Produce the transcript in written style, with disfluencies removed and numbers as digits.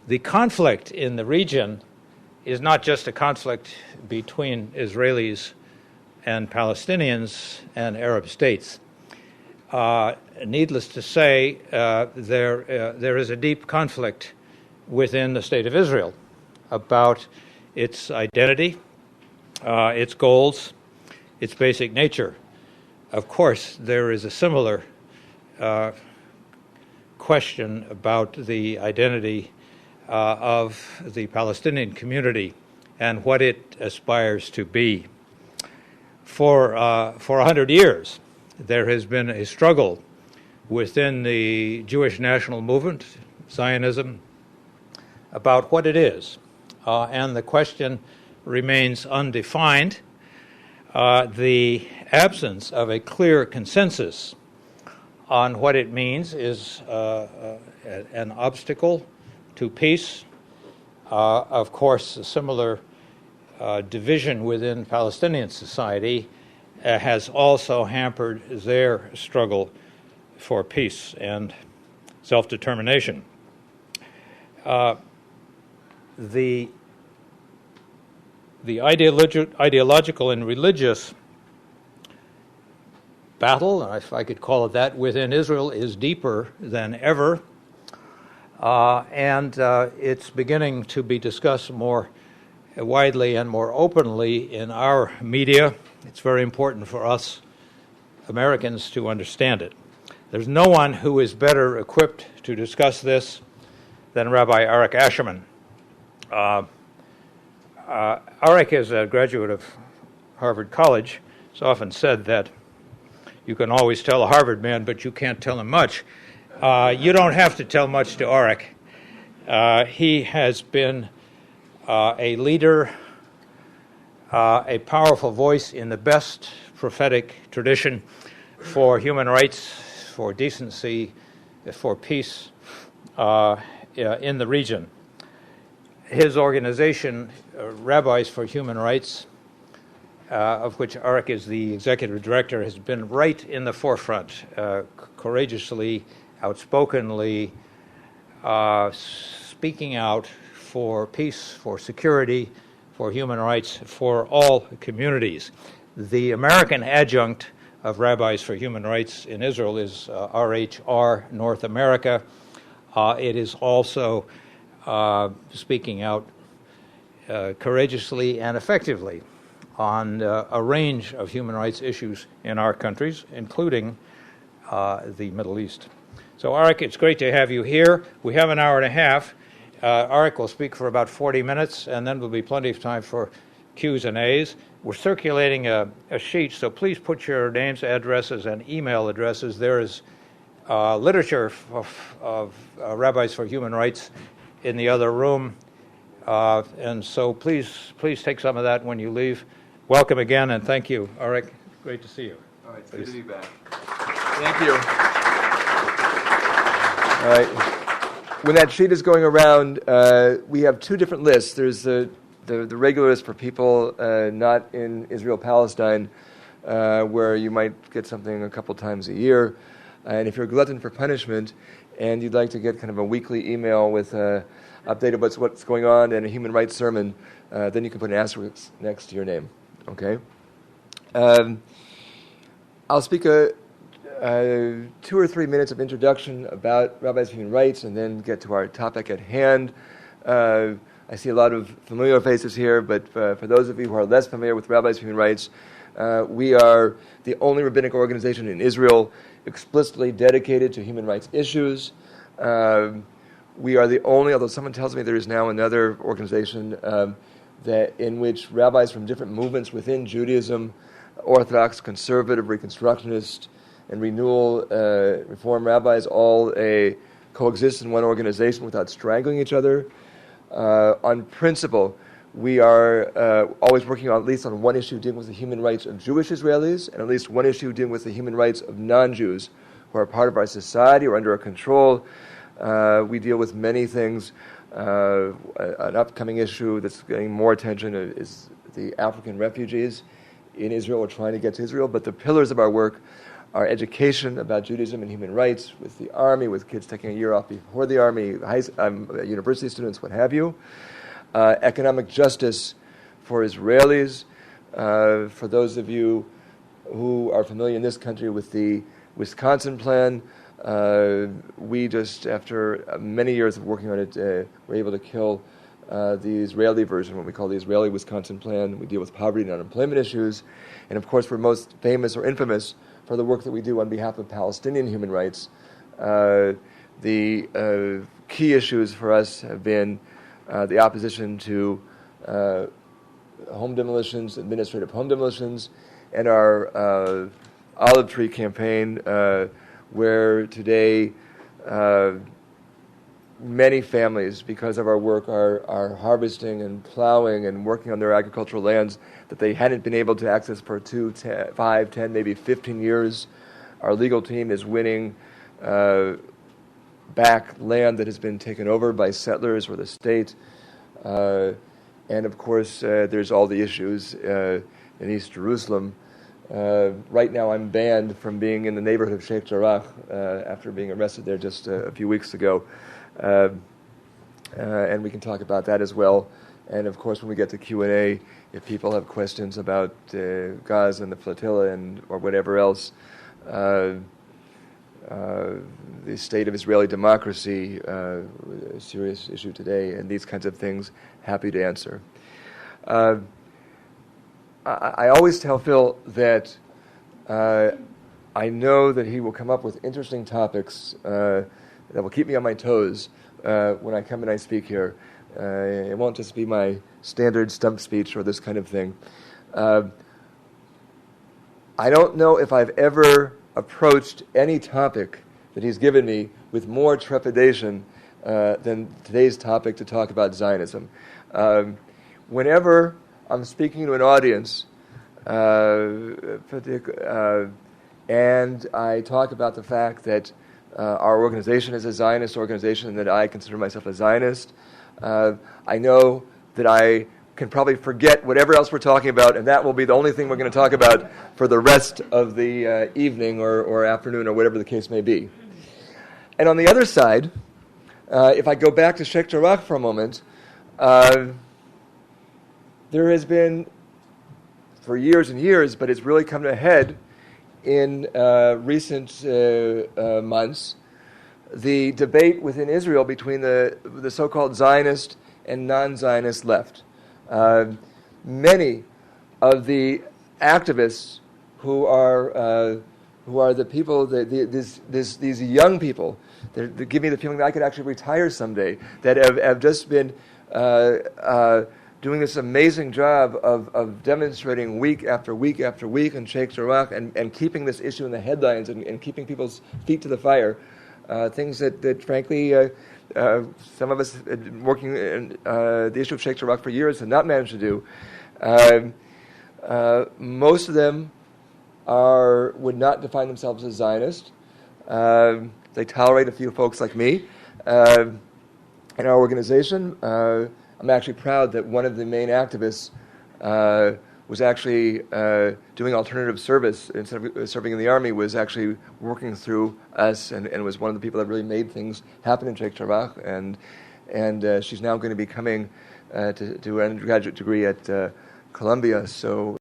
The conflict in the region is not just a conflict between Israelis and Palestinians and Arab states. Needless to say, there is a deep conflict within the state of Israel about its identity, its goals, its basic nature. Of course, there is a similar question about the identity of the Palestinian community and what it aspires to be. For 100 years, there has been a struggle within the Jewish national movement, Zionism, about what it is. And the question remains undefined. The absence of a clear consensus on what it means is an obstacle to peace. Of course, a similar division within Palestinian society has also hampered their struggle for peace and self-determination. The ideological and religious battle, if I could call it that, within Israel is deeper than ever, and it's beginning to be discussed more widely and more openly in our media. It's very important for us Americans to understand it. There's no one who is better equipped to discuss this than Rabbi Arik Ascherman. Arik is a graduate of Harvard College. It's often said that you can always tell a Harvard man, but you can't tell him much. You don't have to tell much to Arik. He has been a leader, a powerful voice in the best prophetic tradition for human rights, for decency, for peace in the region. His organization, Rabbis for Human Rights, of which Arik is the executive director, has been right in the forefront, courageously, outspokenly speaking out for peace, for security, for human rights, for all communities. The American adjunct of Rabbis for Human Rights in Israel is RHR North America. It is also speaking out courageously and effectively on a range of human rights issues in our countries, including the Middle East. So, Arik, it's great to have you here. We have an hour and a half. Arik will speak for about 40 minutes, and then there'll be plenty of time for Q's and A's. We're circulating a sheet, so please put your names, addresses, and email addresses. There is literature of Rabbis for Human Rights in the other room, and so please take some of that when you leave. Welcome again, and thank you, Arik. Great to see you. All right, it's good to be back. Thank you. All right. When that sheet is going around, we have two different lists. There's the regular list for people not in Israel, Palestine, where you might get something a couple times a year. And if you're a glutton for punishment and you'd like to get kind of a weekly email with updated what's going on and a human rights sermon, then you can put an asterisk next to your name. Okay? I'll speak 2 or 3 minutes of introduction about Rabbis for Human Rights and then get to our topic at hand. I see a lot of familiar faces here, but for those of you who are less familiar with Rabbis for Human Rights, we are the only rabbinic organization in Israel explicitly dedicated to human rights issues. We are the only, although someone tells me there is now another organization that in which rabbis from different movements within Judaism, Orthodox, Conservative, Reconstructionist, and Renewal, Reform rabbis all coexist in one organization without strangling each other. On principle, we are always working on at least on one issue dealing with the human rights of Jewish Israelis and at least one issue dealing with the human rights of non-Jews who are part of our society or under our control. We deal with many things. An upcoming issue that's getting more attention is the African refugees in Israel. We're trying to get to Israel, but the pillars of our work our education about Judaism and human rights with the Army, with kids taking a year off before the Army, university students, what have you. Economic justice for Israelis. For those of you who are familiar in this country with the Wisconsin plan, we just, after many years of working on it, were able to kill the Israeli version, what we call the Israeli Wisconsin plan. We deal with poverty and unemployment issues. And of course, we're most famous or infamous for the work that we do on behalf of Palestinian human rights. The key issues for us have been the opposition to home demolitions, administrative home demolitions, and our olive tree campaign, where today many families, because of our work, are harvesting and plowing and working on their agricultural lands that they hadn't been able to access for 2, 10, 5, 10, maybe 15 years. Our legal team is winning back land that has been taken over by settlers or the state. And of course, there's all the issues in East Jerusalem. Right now, I'm banned from being in the neighborhood of Sheikh Jarrah after being arrested there just a few weeks ago. And we can talk about that as well. And of course, when we get to Q&A, if people have questions about Gaza and the flotilla or whatever else, the state of Israeli democracy, a serious issue today, and these kinds of things, happy to answer. I always tell Phil that I know that he will come up with interesting topics that will keep me on my toes when I come and I speak here. It won't just be my standard stump speech or this kind of thing. I don't know if I've ever approached any topic that he's given me with more trepidation than today's topic to talk about Zionism. Whenever I'm speaking to an audience, and I talk about the fact that our organization is a Zionist organization and that I consider myself a Zionist, I know that I can probably forget whatever else we're talking about, and that will be the only thing we're going to talk about for the rest of the evening or afternoon or whatever the case may be. And on the other side, if I go back to Sheikh Jarrah for a moment, there has been, for years and years, but it's really come to a head in recent months, the debate within Israel between the so-called Zionist and non-Zionist left. Many of the activists who are the people, these young people, that give me the feeling that I could actually retire someday, that have just been doing this amazing job of demonstrating week after week after week in Sheikh Jarrah and keeping this issue in the headlines and keeping people's feet to the fire. Things that frankly, some of us working in the issue of Sheikh Jarrah for years have not managed to do. Most of them would not define themselves as Zionist. They tolerate a few folks like me. In our organization, I'm actually proud that one of the main activists was actually doing alternative service. Instead of serving in the army, was actually working through us and was one of the people that really made things happen in Sheikh Jarrah. And she's now going to be coming to do an undergraduate degree at Columbia. So